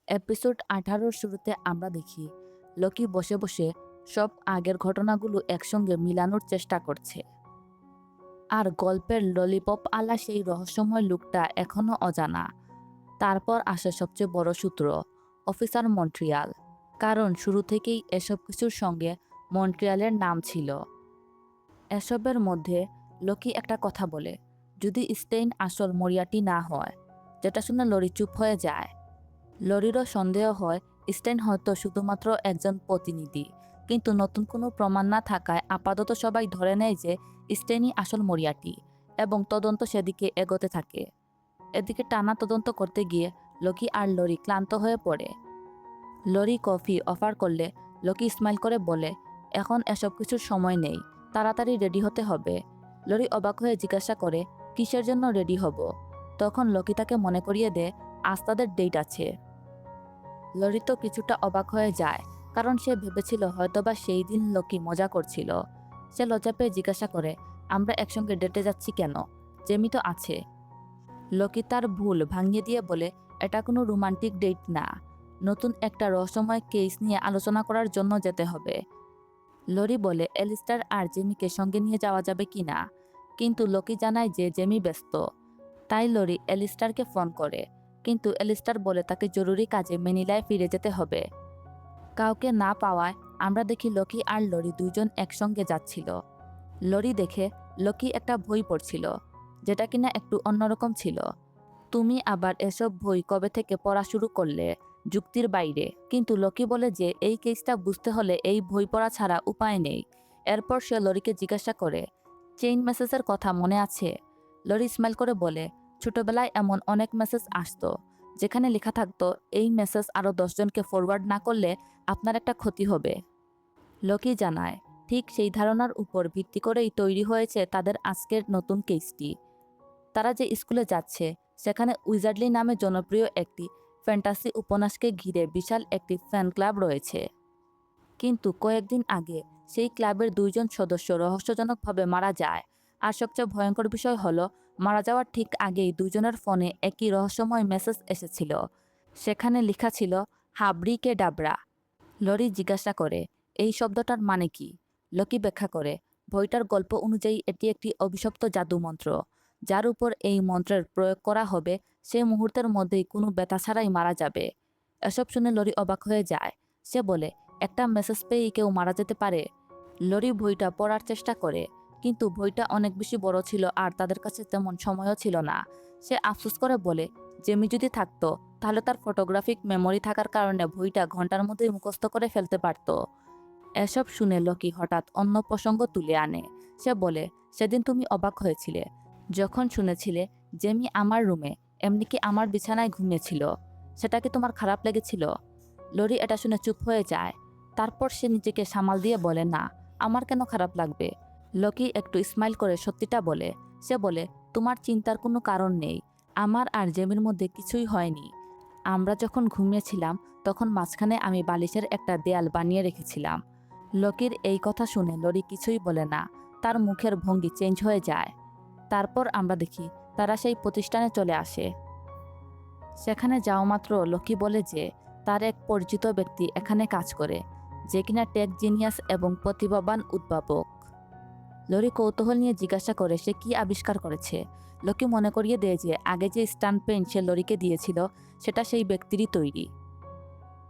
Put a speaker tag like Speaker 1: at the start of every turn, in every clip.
Speaker 1: Episode 18-র শুরুতে আমরা দেখি লকি বসে বসে সব আগের ঘটনাগুলো একসঙ্গে মিলানোর চেষ্টা করছে। আর গল্পের ললিপপ আলা সেই রহস্যময় লোকটা এখনো অজানা। তারপর আসে সবচেয়ে বড় সূত্র, অফিসার মন্ট্রিয়াল। কারণ শুরু থেকেই এসব কিছুর সঙ্গে মন্ট্রিয়ালের নাম ছিল। এসবের মধ্যে লকি একটা কথা বলে, যদি স্টেইন আসল মরিয়াটি না হয়, যেটা শুনে লরি চুপ হয়ে যায়। লরিরও সন্দেহ হয় স্টেইন হয়তো শুধুমাত্র একজন প্রতিনিধি, কিন্তু নতুন কোনো প্রমাণ না থাকায় আপাতত সবাই ধরে নেয় যে স্টেইনই আসল মরিয়াটি এবং তদন্ত সেদিকে এগোতে থাকে। এদিকে টানা তদন্ত করতে গিয়ে লকি আর লরি ক্লান্ত হয়ে পড়ে। লরি কফি অফার করলে লকি স্মাইল করে বলে, এখন এসব কিছুর সময় নেই, তাড়াতাড়ি রেডি হতে হবে। লরি অবাক হয়ে জিজ্ঞাসা করে, কিসের জন্য রেডি হব? তখন লকি তাকে মনে করিয়ে দেয় আজ তাদের ডেট আছে। লরি তো কিছুটা অবাক হয়ে যায়, কারণ সে ভেবেছিল হয়তোবা সেই দিন লকি মজা করছিল। সে লজ্জা পেয়ে জিজ্ঞাসা করে, আমরা একসঙ্গে ডেটে যাচ্ছি কেন? জেমি তো আছে। লকি তার ভুল ভাঙিয়ে দিয়ে বলে, এটা কোনো রোমান্টিক ডেট না, নতুন একটা রহস্যময় কেস নিয়ে আলোচনা করার জন্য যেতে হবে। লরি বলে এলিস্টার আর জেমিকে সঙ্গে নিয়ে যাওয়া যাবে কিনা, কিন্তু লকি জানায় যে জেমি ব্যস্ত। তাই লরি এলিস্টারকে ফোন করে, কিন্তু এলিস্টার বলে তাকে জরুরি কাজে ম্যানিলায় ফিরে যেতে হবে। কাউকে না পাওয়ায় আমরা দেখি লকি আর লরি দুজন একসঙ্গে যাচ্ছিল। লরি দেখে লকি একটা বই পড়ছিল, যেটা কিনা একটু অন্যরকম ছিল। তুমি আবার এসব বই কবে থেকে পড়া শুরু করলে? যুক্তির বাইরে। কিন্তু লকি বলে যে এই কেসটা বুঝতে হলে এই বই পড়া ছাড়া উপায় নেই। এরপর সে লরিকে জিজ্ঞাসা করে, চেইন মেসেজের কথা মনে আছে? লরি স্মাইল করে বলে, ছোটবেলায় এমন অনেক মেসেজ আসতো, যেখানে লেখা থাকতো এই মেসেজ আরও 10 জনকে ফরওয়ার্ড না করলে আপনার একটা ক্ষতি হবে। লকি জানায়, ঠিক সেই ধারণার উপর ভিত্তি করেই তৈরি হয়েছে তাদের আজকের নতুন কেসটি। তারা যে স্কুলে যাচ্ছে সেখানে উইজার্ডলি নামে জনপ্রিয় একটি ফ্যান্টাসি উপন্যাসকে ঘিরে বিশাল একটি ফ্যান ক্লাব রয়েছে। কিন্তু কয়েকদিন আগে সেই ক্লাবের 2জন সদস্য রহস্যজনকভাবে মারা যায়। আর সবচেয়ে ভয়ঙ্কর বিষয় হলো, মারা যাওয়ার ঠিক আগেই 2জনের ফোনে একই রহস্যময় মেসেজ এসেছিল। সেখানে লেখা ছিল হাবড়ি ডাবরা। লরি জিজ্ঞাসা করে, এই শব্দটার মানে কি? লকি ব্যাখ্যা করে, বইটার গল্প অনুযায়ী এটি একটি অভিশপ্ত জাদুমন্ত্র। যার উপর এই মন্ত্রের প্রয়োগ করা হবে সে মুহূর্তের মধ্যেই কোনো ব্যথা ছাড়াই মারা যাবে। এসব শুনে লরি অবাক হয়ে যায়। সে বলে, একটা মেসেজ পেয়েই কেউ মারা যেতে পারে? লরি বইটা পড়ার চেষ্টা করে, কিন্তু বইটা অনেক বেশি বড় ছিল আর তাদের কাছে তেমন সময়ও ছিল না। সে আফসোস করে বলে, জেমি যদি থাকতো তাহলে তার ফটোগ্রাফিক মেমোরি থাকার কারণে বইটা ঘন্টার মধ্যেই মুখস্থ করে ফেলতে পারত। এসব শুনে লকি হঠাৎ অন্য প্রসঙ্গ তুলে আনে। সে বলে, সেদিন তুমি অবাক হয়েছিলে যখন শুনেছিলে জেমি আমার রুমে, এমনকি আমার বিছানায় ঘুমিয়েছিল। সেটা কি তোমার খারাপ লেগেছিল? লরি এটা শুনে চুপ হয়ে যায়। তারপর সে নিজেকে সামাল দিয়ে বলে, না, আমার কেন খারাপ লাগবে? লকি একটু স্মাইল করে সত্যিটা বলে। সে বলে, তোমার চিন্তার কোনো কারণ নেই, আমার আর জেমির মধ্যে কিছুই হয়নি। আমরা যখন ঘুমিয়েছিলাম তখন মাঝখানে আমি বালিশের একটা দেয়াল বানিয়ে রেখেছিলাম। লকির এই কথা শুনে লরি কিছুই বলে না, তার মুখের ভঙ্গি চেঞ্জ হয়ে যায়। তারপর আমরা দেখি তারা সেই প্রতিষ্ঠানে চলে আসে। সেখানে যাওয়া মাত্র লকি বলে যে তার এক পরিচিত ব্যক্তি এখানে কাজ করে, যে কিনা টেক জিনিয়াস এবং প্রতিভাবান উদ্ভাবক। লরি কৌতূহল নিয়ে জিজ্ঞাসা করে সে কি আবিষ্কার করেছে। লকি মনে করিয়ে দেয় যে আগে যে স্টান্ট পেন সে লরিকে দিয়েছিল সেটা সেই ব্যক্তিরই তৈরি।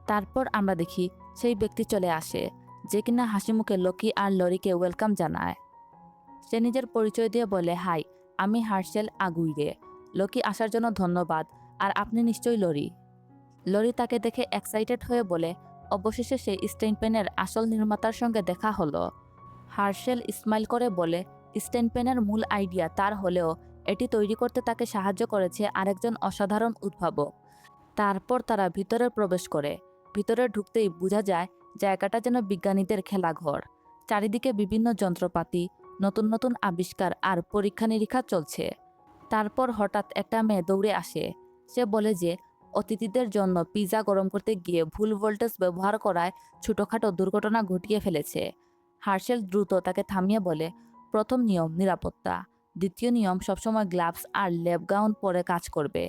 Speaker 1: তারপর আমরা দেখি সেই ব্যক্তি চলে আসে, যে কিনা হাসি মুখে লকি আর লরিকে ওয়েলকাম জানায়। সে নিজের পরিচয় দিয়ে বলে, হাই, আমি হার্শেল আগুইরে। লকি আসার জন্য ধন্যবাদ। আর আপনি নিশ্চয়ই লরি। লরি তাকে দেখে এক্সাইটেড হয়ে বলে, অবশেষে সেই স্টেইন পেনের আসল নির্মাতার সঙ্গে দেখা হলো। হার্শেল স্মাইল করে বলে, স্টেইন পেনের মূল আইডিয়া তার হলেও এটি তৈরি করতে তাকে সাহায্য করেছে আরেকজন অসাধারণ উদ্ভাবক। তারপর তারা ভিতরে প্রবেশ করে। ভিতরে ঢুকতেই বোঝা যায় জায়গাটা যেন বিজ্ঞানীদের খেলাঘর। চারিদিকে বিভিন্ন যন্ত্রপাতি, নতুন নতুন আবিষ্কার আর পরীক্ষা নিরীক্ষা চলছে। তারপর হঠাৎ একটা মেয়ে দৌড়ে আসে। সে বলে যে অতিথিদের জন্য পিৎজা গরম করতে গিয়ে ভুল ভোল্টেজ ব্যবহার করায় ছোটোখাটো দুর্ঘটনা ঘটিয়ে ফেলেছে। হার্শেল দ্রুত তাকে থামিয়ে বলে, প্রথম নিয়ম নিরাপত্তা, দ্বিতীয় নিয়ম সবসময় গ্লাভস আর ল্যাব গাউন পরে কাজ করবে।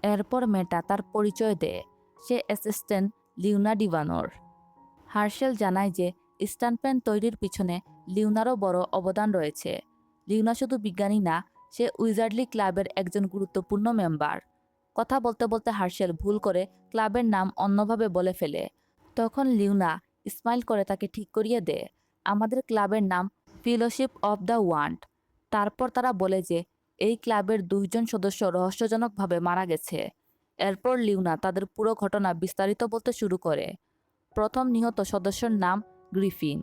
Speaker 1: এরপর মেয়েটা তার পরিচয় দেয়। সে অ্যাসিস্ট্যান্ট লিওনা ডিভানোর। হার্শেল জানায় যে স্টান্টম্যান তৈরির পিছনে লিওনারও বড় অবদান রয়েছে। লিওনা শুধু বিজ্ঞানী না, সে উইজার্ডলি ক্লাবের একজন গুরুত্বপূর্ণ মেম্বার। কথা বলতে বলতে হার্শেল ভুল করে ক্লাবের নাম অন্যভাবে বলে ফেলে। তখন লিওনা স্মাইল করে তাকে ঠিক করিয়ে দেয়, আমাদের ক্লাবের নাম ফেলোশিপ অব দ্য ওয়ান্ড। তারপর তারা বলে যে এই ক্লাবের 2জন সদস্য রহস্যজনকভাবে মারা গেছে। এরপর লিওনা তাদের পুরো ঘটনা বিস্তারিত বলতে শুরু করে। প্রথম নিহত সদস্যর নাম গ্রিফিন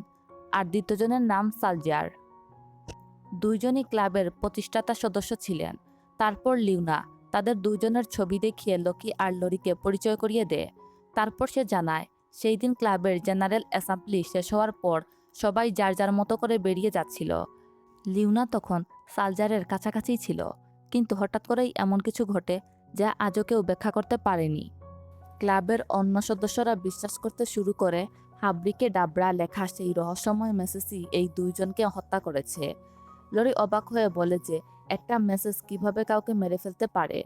Speaker 1: আর দ্বিতীয়জনের নাম সালজার। 2জনই ক্লাবের প্রতিষ্ঠাতা সদস্য ছিলেন। তারপর লিওনা তাদের 2জনের ছবি দেখিয়ে লকি আর লরিকে পরিচয় করিয়ে দেয়। তারপর সে জানায় সেই দিন ক্লাবের জেনারেল অ্যাসেম্বলি শেষ হওয়ার পর সবাই যার যার মতো করে বেরিয়ে যাচ্ছিল। লিওনা তখন সালজারের কাছাকাছি ছিল, কিন্তু হঠাৎ করেই এমন কিছু ঘটে যা আজও কেউ ব্যাখ্যা করতে পারেনি। ক্লাবের অন্য সদস্যরা বিশ্বাস করতে শুরু করে হাবরিকে ডাবরা লেখা সেই রহস্যময় মেসেজই এই 2জনকে হত্যা করেছে। লরি অবাক হয়ে বলে যে একটা মেসেজ কিভাবে কাউকে মেরে ফেলতে পারে।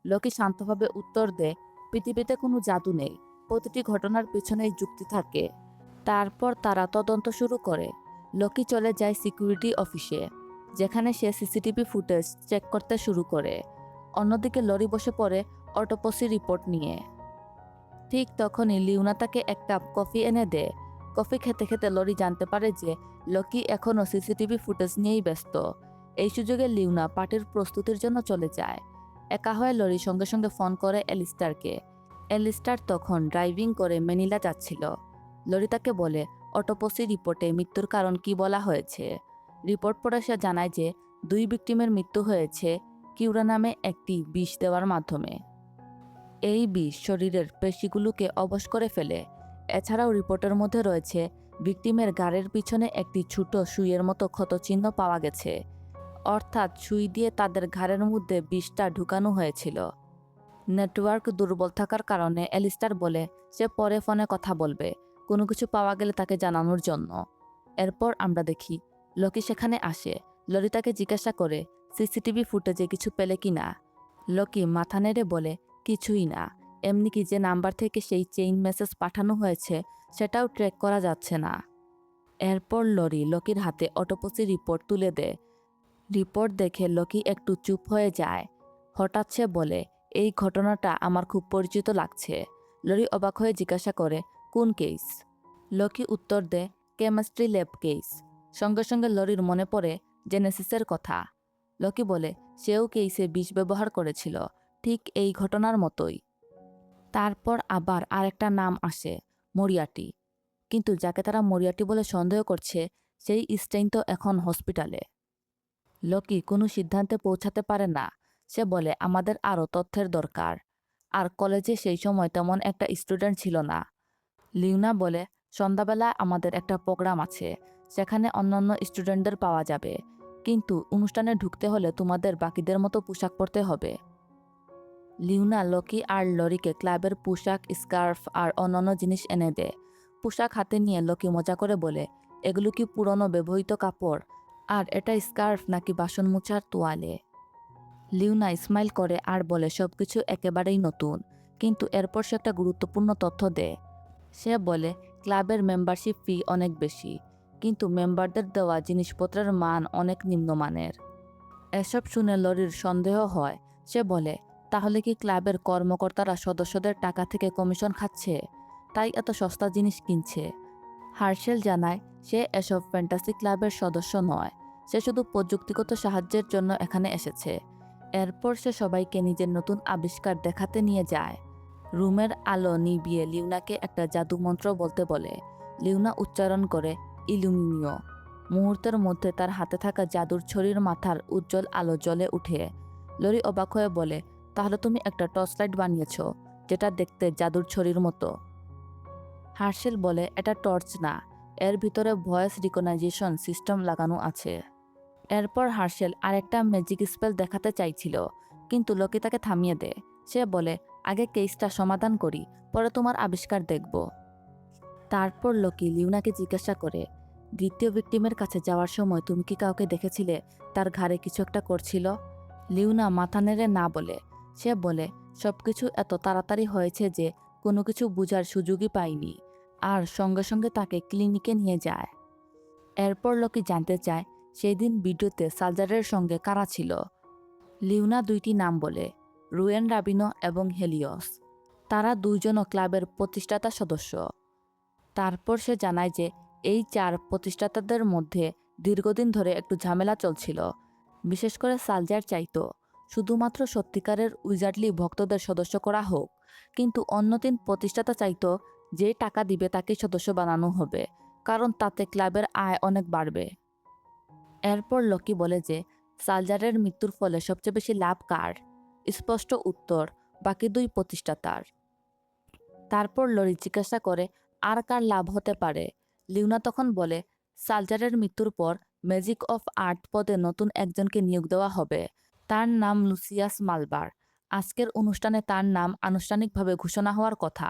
Speaker 1: লকি শান্তভাবে উত্তর দেয়, পৃথিবীতে কোনো জাদু নেই, প্রতিটি ঘটনার পিছনেই যুক্তি থাকে। তারপর তারা তদন্ত শুরু করে। লকি চলে যায় সিকিউরিটি অফিসে, যেখানে সে সিসিটিভি ফুটেজ চেক করতে শুরু করে। অন্যদিকে লরি বসে পড়ে অটোপসি রিপোর্ট নিয়ে। ঠিক তখনই লিওনা তাকে এক কাপ কফি এনে দেয়। কফি খেতে খেতে লরি জানতে পারে যে লকি এখনও সিসিটিভি ফুটেজ নিয়েই ব্যস্ত। এই সুযোগে লিওনা পার্টির প্রস্তুতির জন্য চলে যায়। একা হয়ে লরি সঙ্গে সঙ্গে ফোন করে এলিস্টারকে। এলিস্টার তখন ড্রাইভিং করে ম্যানিলা যাচ্ছিল। লরি তাকে বলে অটোপসি রিপোর্টে মৃত্যুর কারণ কি বলা হয়েছে। রিপোর্ট পড়ে সে জানায় যে 2 ভিকটিমের মৃত্যু হয়েছে কিউরা নামে একটি বিষ দেওয়ার মাধ্যমে। এই বিষ শরীরের পেশিগুলোকে অবশ করে ফেলে। এছাড়াও রিপোর্টের মধ্যে রয়েছে ভিকটিমের গাড়ির পিছনে একটি ছোট সুইয়ের মতো ক্ষতচিহ্ন পাওয়া গেছে, অর্থাৎ সুই দিয়ে তাদের ঘাড়ের মধ্যে বিষটা ঢুকানো হয়েছিল। নেটওয়ার্ক দুর্বল থাকার কারণে এলিস্টার বলে সে পরে ফোনে কথা বলবে, কোনো কিছু পাওয়া গেলে তাকে জানানোর জন্য। এরপর আমরা দেখি লকি সেখানে আসে। লরি তাকে জিজ্ঞাসা করে সিসিটিভি ফুটেজে কিছু পেলে কিনা। লকি মাথা নেড়ে বলে কিছুই না, এমনকি যে নাম্বার থেকে সেই চেইন মেসেজ পাঠানো হয়েছে সেটাও ট্র্যাক করা যাচ্ছে না। এরপর লরি লকির হাতে অটোপসি রিপোর্ট তুলে দেয়। রিপোর্ট দেখে লকি একটু চুপ হয়ে যায়। হঠাৎ সে বলে এই ঘটনাটা আমার খুব পরিচিত লাগছে। লরি অবাক হয়ে জিজ্ঞাসা করে কোন কেস। লকি উত্তর দেয় কেমিস্ট্রি ল্যাব কেস। সঙ্গে সঙ্গে লরির মনে পড়ে জেনেসিসের কথা। লকি বলে সেও কেসে বিষ ব্যবহার করেছিল, ঠিক এই ঘটনার মতোই। তারপর আবার আরেকটা নাম আসে, মরিয়াটি। কিন্তু যাকে তারা মরিয়াটি বলে সন্দেহ করছে সেই স্টেইন তো এখন হসপিটালে। লকি কোনো সিদ্ধান্তে পৌঁছাতে পারে না। সে বলে আমাদের আরও তথ্যের দরকার। আর কলেজে সেই সময় তেমন একটা স্টুডেন্ট ছিল না। লিওনা বলে সন্ধ্যাবেলা আমাদের একটা প্রোগ্রাম আছে, সেখানে অন্যান্য স্টুডেন্টদের পাওয়া যাবে, কিন্তু অনুষ্ঠানে ঢুকতে হলে তোমাদের বাকিদের মতো পোশাক পরতে হবে। লিওনা লকি আর লরিকে ক্লাবের পোশাক, স্কার্ফ আর অন্যান্য জিনিস এনে দেয়। পোশাক হাতে নিয়ে লকি মজা করে বলে এগুলো কি পুরনো ব্যবহৃত কাপড়, আর এটা স্কার্ফ নাকি বাসন মোছার তোয়ালে। লিওনা স্মাইল করে আর বলে সবকিছু একেবারেই নতুন। কিন্তু এরপর সে একটা গুরুত্বপূর্ণ তথ্য দেয়। সে বলে ক্লাবের মেম্বারশিপ ফি অনেক বেশি, কিন্তু মেম্বারদের দেওয়া জিনিসপত্রের মান অনেক নিম্নমানের। এসব শুনে লরির সন্দেহ হয়। সে বলে তাহলে কি ক্লাবের কর্মকর্তারা সদস্যদের টাকা থেকে কমিশন খাচ্ছে, তাই এত সস্তা জিনিস কিনছে। হার্শেল জানায় সে এসব ফ্যান্টাসি ক্লাবের সদস্য নয়, সে শুধু প্রযুক্তিগত সাহায্যের জন্য এখানে এসেছে। এরপর সে সবাইকে নিজের নতুন আবিষ্কার দেখাতে নিয়ে যায়। রুমের আলো নিভিয়ে লিওনাকে একটা জাদু মন্ত্র বলতে বলে। লিওনা উচ্চারণ করে ইলুমিনিও। মুহূর্তের মধ্যে তার হাতে থাকা জাদুর ছড়ির মাথার উজ্জ্বল আলো জ্বলে উঠে। লরি অবাক হয়ে বলে তাহলে তুমি একটা টর্চ লাইট বানিয়েছ, যেটা দেখতে জাদুর ছড়ির মতো। হার্শেল বলে এটা টর্চ না, এর ভিতরে ভয়েস রিকগনাইজেশন সিস্টেম লাগানো আছে। এরপর হার্শেল আরেকটা ম্যাজিক স্পেল দেখাতে চাইছিল, কিন্তু লকি তাকে থামিয়ে দেয়। সে বলে আগে কেসটা সমাধান করি, পরে তোমার আবিষ্কার দেখব। তারপর লকি লিওনাকে জিজ্ঞাসা করে দ্বিতীয় ভিকটিমের কাছে যাওয়ার সময় তুমি কি কাউকে দেখেছিলে তার ঘাড়ে কিছু একটা করছিল। লিওনা মাথা নেড়ে না বলে। সে বলে সবকিছু এত তাড়াতাড়ি হয়েছে যে কোনো কিছু বোঝার সুযোগই পায়নি আর সঙ্গে সঙ্গে তাকে ক্লিনিকে নিয়ে যায়। এরপর লোকে জানতে চায় সেই দিন ভিডিওতে সালজারের সঙ্গে কারা ছিল। লিওনা দুইটি নাম বলে, রুয়েন রাবিনো এবং হেলিওস। তারা দুইজনও ক্লাবের প্রতিষ্ঠাতা সদস্য। তারপর সে জানায় যে এই 4 প্রতিষ্ঠাতাদের মধ্যে দীর্ঘদিন ধরে একটু ঝামেলা চলছিল। বিশেষ করে সালজার চাইতো শুধুমাত্র সত্যিকারের উইজার্ডলি ভক্তদের সদস্য করা হোক, কিন্তু অন্য 3 প্রতিষ্ঠাতা চাইতো যে টাকা দিবে তাকে সদস্য বানানো হবে, কারণ তাতে ক্লাবের আয় অনেক বাড়বে। এরপর লকি বলে যে সালজারের মৃত্যুর ফলে সবচেয়ে বেশি লাভ কার? স্পষ্ট উত্তর, বাকি 2 প্রতিষ্ঠাতার। তারপর লরি জিজ্ঞাসা করে আর কার লাভ হতে পারে। লিওনা তখন বলে সালজারের মৃত্যুর পর ম্যাজিক অফ আর্ট পদে নতুন একজনকে নিয়োগ দেওয়া হবে। তার নাম লুসিয়াস মালবার। আজকের অনুষ্ঠানে তার নাম আনুষ্ঠানিকভাবে ঘোষণা হওয়ার কথা।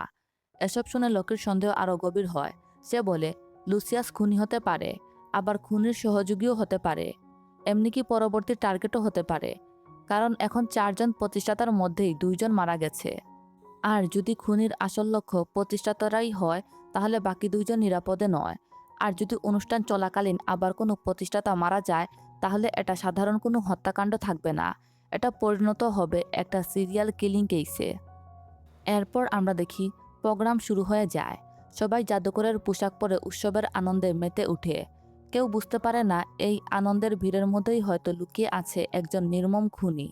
Speaker 1: এসব শুনে লকির সন্দেহ আরও গভীর হয়। সে বলে লুসিয়াস খুনি হতে পারে, আবার খুনির সহযোগীও হতে পারে, এমনকি পরবর্তী টার্গেটও হতে পারে, কারণ এখন 4 জন প্রতিষ্ঠাতার মধ্যেই 2 জন মারা গেছে। আর যদি খুনির আসল লক্ষ্য প্রতিষ্ঠাতারাই হয় তাহলে বাকি 2 জন নিরাপদে নয়। আর যদি অনুষ্ঠান চলাকালীন আবার কোনো প্রতিষ্ঠাতা মারা যায় তাহলে এটা সাধারণ কোনো হত্যাকাণ্ড থাকবে না, এটা পরিণত হবে একটা সিরিয়াল কিলিং কেসে। এরপর আমরা দেখি প্রোগ্রাম শুরু হয়ে যায়। সবাই জাদুকরের পোশাক পরে উৎসবের আনন্দে মেতে উঠে। কেউ বুঝতে পারে না এই আনন্দের ভিড়ের মধ্যেই হয়তো লুকিয়ে আছে একজন নির্মম খুনি।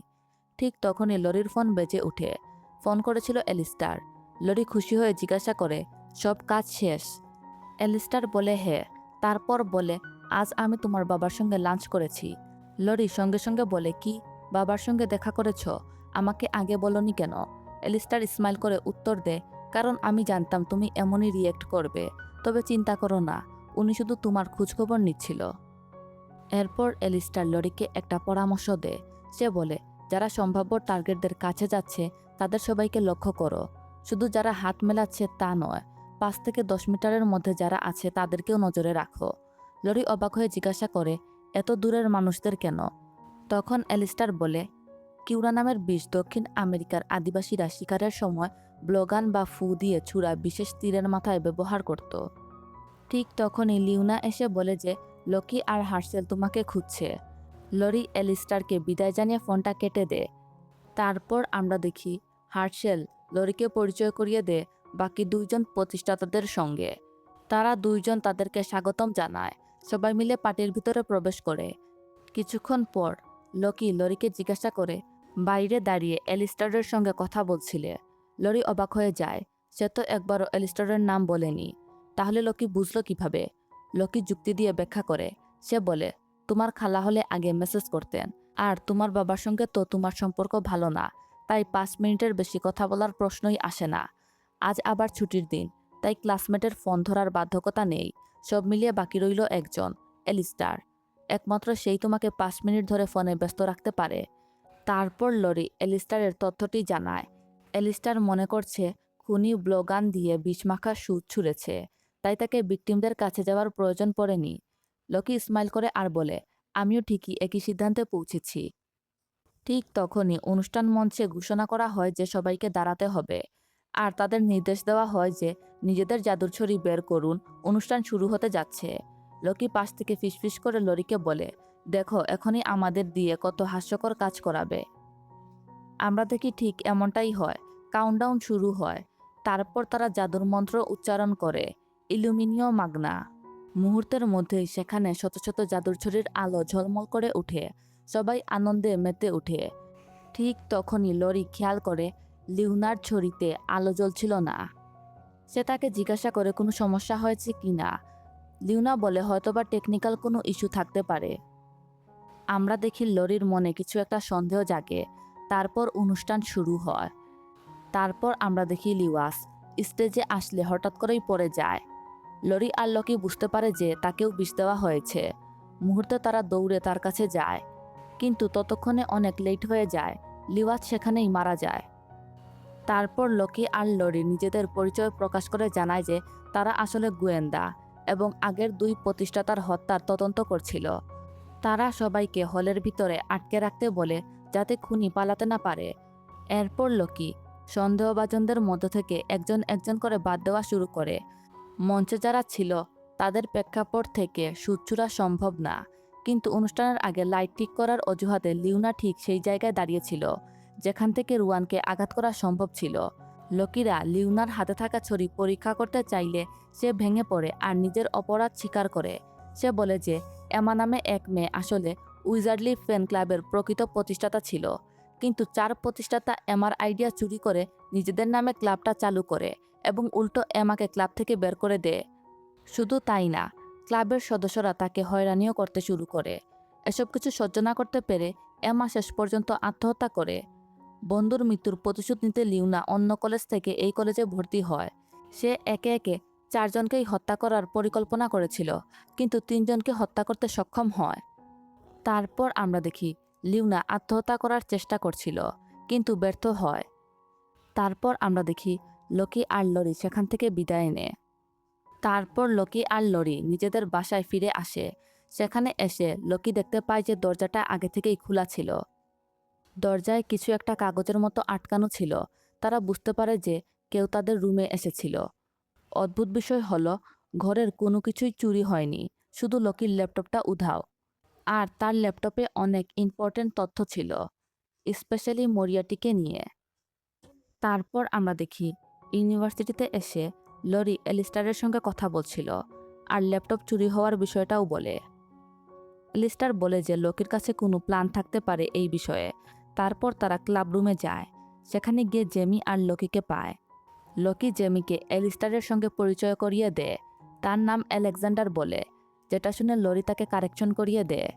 Speaker 1: ঠিক তখনই লরির ফোন বেজে ওঠে। ফোন করেছিল এলিস্টার। লরি খুশি হয়ে জিজ্ঞাসা করে সব কাজ শেষ? এলিস্টার বলে হ্যাঁ। তারপর বলে আজ আমি তোমার বাবার সঙ্গে লাঞ্চ করেছি। লরি সঙ্গে সঙ্গে বলে কি, বাবার সঙ্গে দেখা করেছ? আমাকে আগে বলনি কেন? এলিস্টার স্মাইল করে উত্তর দেয় কারণ আমি জানতাম তুমি এমনই রিয়েক্ট করবে। তবে চিন্তা করো না, উনি শুধু তোমার খোঁজখবর নিচ্ছিল। এরপর এলিস্টার লরিকে একটা পরামর্শ দেয়। সে বলে যারা সম্ভাব্য টার্গেটদের কাছে যাচ্ছে তাদের সবাইকে লক্ষ্য করো, শুধু যারা হাত মেলাচ্ছে তা নয়, 5 থেকে 10 মিটারের মধ্যে যারা আছে তাদেরকেও নজরে রাখো। লরি অবাক হয়ে জিজ্ঞাসা করে এত দূরের মানুষদের কেন? তখন এলিস্টার বলে কিউরা নামের বিষ দক্ষিণ আমেরিকার আদিবাসীরা শিকারের সময় ব্লোগান বা ফু দিয়ে ছুরা বিশেষ তীরের মাথায় ব্যবহার করত। ঠিক তখনই লিওনা এসে বলে যে লকি আর হার্সেল তোমাকে খুঁজছে। লরি এলিস্টারকে বিদায় জানিয়ে ফোনটা কেটে দেয়। তারপর আমরা দেখি হার্সেল লরিকে পরিচয় করিয়ে দেয় বাকি 2 জন প্রতিষ্ঠাতাদের সঙ্গে। তারা 2 জন তাদেরকে স্বাগতম জানায়। সবাই মিলে পার্টির ভিতরে প্রবেশ করে। কিছুক্ষণ পর লকি লরিকে জিজ্ঞাসা করে বাইরে দাঁড়িয়ে এলিস্টারের সঙ্গে কথা বলছিলে। লরি অবাক হয়ে যায়, সে তো একবারও এলিস্টারের নাম বলেনি। তাহলে লকি বুঝলো কিভাবে? লকি যুক্তি দিয়ে ব্যাখ্যা করে। সে বলে তোমার খালা হলে আগে মেসেজ করতেন, আর তোমার বাবার সঙ্গে তো তোমার সম্পর্ক ভালো না, তাই 5 মিনিটের বেশি কথা বলার প্রশ্নই আসে না। আজ আবার ছুটির দিন, তাই ক্লাসমেটের ফোন ধরার বাধ্যকতা নেই। সব মিলিয়ে বাকি রইল একজন, এলিস্টার। একমাত্র সেই তোমাকে 5 মিনিট ধরে ফোনে ব্যস্ত রাখতে পারে। তারপর লরি এলিস্টারের তথ্যটি জানায়। এলিস্টার মনে করছে খুনি ব্লোগান দিয়ে বিষমাখা সুদ ছুঁড়েছে, তাই তাকে ভিকটিমদের কাছে যাওয়ার প্রয়োজন পড়েনি। লকি স্মাইল করে আর বলে আমিও ঠিকই একই সিদ্ধান্তে পৌঁছেছি। ঠিক তখনই অনুষ্ঠান মঞ্চে ঘোষণা করা হয় যে সবাইকে দাঁড়াতে হবে, আর তাদের নির্দেশ দেওয়া হয় যে নিজেদের জাদুর ছড়ি বের করুন, অনুষ্ঠান শুরু হতে যাচ্ছে। লকি পাশ থেকে ফিসফিস করে লরিকে বলে দেখো এখনই আমাদের দিয়ে কত হাস্যকর কাজ করাবে। আমরা দেখি ঠিক এমনটাই হয়। কাউন্টডাউন শুরু হয়। তারপর তারা জাদুর মন্ত্র উচ্চারণ করে, ইলুমিনিও মাগনা। মুহূর্তের মধ্যেই সেখানে শত শত জাদুর ছড়ির আলো ঝলমল করে উঠে। সবাই আনন্দে মেতে উঠে। ঠিক তখনই লরি খেয়াল করে লিওনার ছড়িতে আলো জ্বলছিল না। সে তাকে জিজ্ঞাসা করে কোনো সমস্যা হয়েছে কিনা। লিওনা বলে হয়তোবা টেকনিক্যাল কোনো ইস্যু থাকতে পারে। আমরা দেখি লরির মনে কিছু একটা সন্দেহ জাগে। তারপর অনুষ্ঠান শুরু হয়। তারপর আমরা দেখি লিওয়াস স্টেজে আসলে হঠাৎ করেই পড়ে যায়। লরি আর লকি বুঝতে পারে যে তাকেও বিষ দেওয়া হয়েছে। মুহূর্তে তারা দৌড়ে তার কাছে যায়, কিন্তু ততক্ষণে অনেক লেট হয়ে যায়। লিওয়াস সেখানেই মারা যায়। তারপর লকি আর লরি নিজেদের পরিচয় প্রকাশ করে জানায় যে তারা আসলে গোয়েন্দা এবং আগের 2 প্রতিষ্ঠাতার হত্যার তদন্ত করছিল। তারা সবাইকে হলের ভিতরে আটকে রাখতে বলে যাতে খুনি পালাতে না পারে। এরপর লকি সন্দেহভাজনদের মধ্য থেকে একজন একজন করে বাদ দেওয়া শুরু করে। মঞ্চে যারা ছিল তাদের প্রেক্ষাপট থেকে সুচ্ছুরা সম্ভব না, কিন্তু অনুষ্ঠানের আগে লাইট ঠিক করার অজুহাতে লিওনা ঠিক সেই জায়গায় দাঁড়িয়েছিল যেখান থেকে রুয়ানকে আঘাত করা সম্ভব ছিল। লোকিরা লিওনার হাতে থাকা ছড়ি পরীক্ষা করতে চাইলে সে ভেঙে পড়ে আর নিজের অপরাধ স্বীকার করে। সে বলে যে এমা নামে এক মেয়ে আসলে উইজার্ডলি ফ্যান ক্লাবের প্রকৃত প্রতিষ্ঠাতা ছিল, কিন্তু 4 প্রতিষ্ঠাতা এমার আইডিয়া চুরি করে নিজেদের নামে ক্লাবটা চালু করে এবং উল্টো এমাকে ক্লাব থেকে বের করে দেয়। শুধু তাই না, ক্লাবের সদস্যরা তাকে হয়রানিও করতে শুরু করে। এসব কিছু সহ্য না করতে পেরে এমা শেষ পর্যন্ত আত্মহত্যা করে। বন্ধুর মৃত্যুর প্রতিশোধ নিতে লিওনা অন্য কলেজ থেকে এই কলেজে ভর্তি হয়। সে একে একে 4 জনকেই হত্যা করার পরিকল্পনা করেছিল, কিন্তু 3 জনকে হত্যা করতে সক্ষম হয়। তারপর আমরা দেখি লিওনা আত্মহত্যা করার চেষ্টা করছিল, কিন্তু ব্যর্থ হয়। তারপর আমরা দেখি লকি আর লরি সেখান থেকে বিদায় নেয়। তারপর লকি আর লরি নিজেদের বাসায় ফিরে আসে। সেখানে এসে লকি দেখতে পায় যে দরজাটা আগে থেকেই খোলা ছিল। দরজায় কিছু একটা কাগজের মতো আটকানো ছিল। তারা বুঝতে পারে যে কেউ তাদের রুমে এসেছিল। অদ্ভুত বিষয় হলো ঘরের কোনো কিছুই চুরি হয়নি, শুধু লকির ল্যাপটপটা উধাও। আর তার ল্যাপটপে অনেক ইম্পর্টেন্ট তথ্য ছিল, স্পেশালি মরিয়াটিকে নিয়ে। তারপর আমরা দেখি ইউনিভার্সিটিতে এসে লরি এলিস্টারের সঙ্গে কথা বলছিল আর ল্যাপটপ চুরি হওয়ার বিষয়টাও বলে। এলিস্টার বলে যে লকির কাছে কোনো প্ল্যান থাকতে পারে এই বিষয়ে। তারপর তারা ক্লাব রুমে যায়। সেখানে গিয়ে জেমি আর লকিকে পায়। লকি জেমিকে এলিস্টারের সঙ্গে পরিচয় করিয়ে দেয়। তার নাম আলেকজান্ডার বলে, যেটা শুনে লরি তাকে কারেকশন করিয়ে দেয়।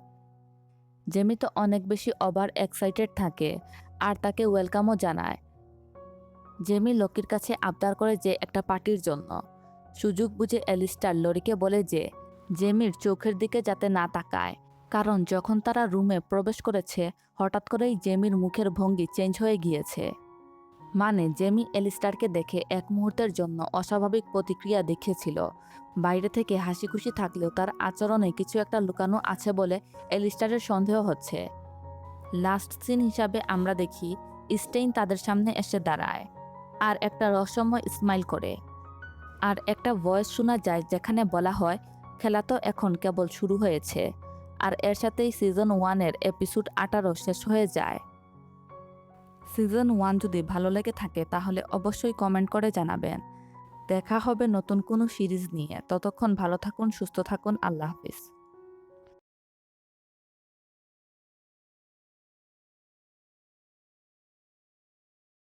Speaker 1: জেমি তো অনেক বেশি ওভার এক্সাইটেড থাকে আর তাকে ওয়েলকামও জানায়। জেমি লকির কাছে আবদার করে যে একটা পার্টির জন্য। সুযোগ বুঝে এলিস্টার লরিকে বলে যে জেমির চোখের দিকে যাতে না তাকায়, কারণ যখন তারা রুমে প্রবেশ করেছে হঠাৎ করেই জেমির মুখের ভঙ্গি চেঞ্জ হয়ে গিয়েছে। মানে জেমি এলিস্টারকে দেখে এক মুহূর্তের জন্য অস্বাভাবিক প্রতিক্রিয়া দেখিয়েছিল। বাইরে থেকে হাসি খুশি থাকলেও তার আচরণে কিছু একটা লুকানো আছে বলে এলিস্টারের সন্দেহ হচ্ছে। লাস্ট সিন হিসাবে আমরা দেখি স্টেইন তাদের সামনে এসে দাঁড়ায় আর একটা রহস্যময় স্মাইল করে। আর একটা ভয়েস শোনা যায় যেখানে বলা হয় খেলা তো এখন কেবল শুরু হয়েছে। আর এর সাথেই সিজন 1-এর এপিসোড 18 শেষ হয়ে যায়। সিজন 1 যদি ভালো লেগে থাকে তাহলে অবশ্যই কমেন্ট করে জানাবেন। দেখা হবে নতুন কোনো সিরিজ নিয়ে। ততক্ষণ ভালো থাকুন, সুস্থ থাকুন। আল্লাহ হাফিজ।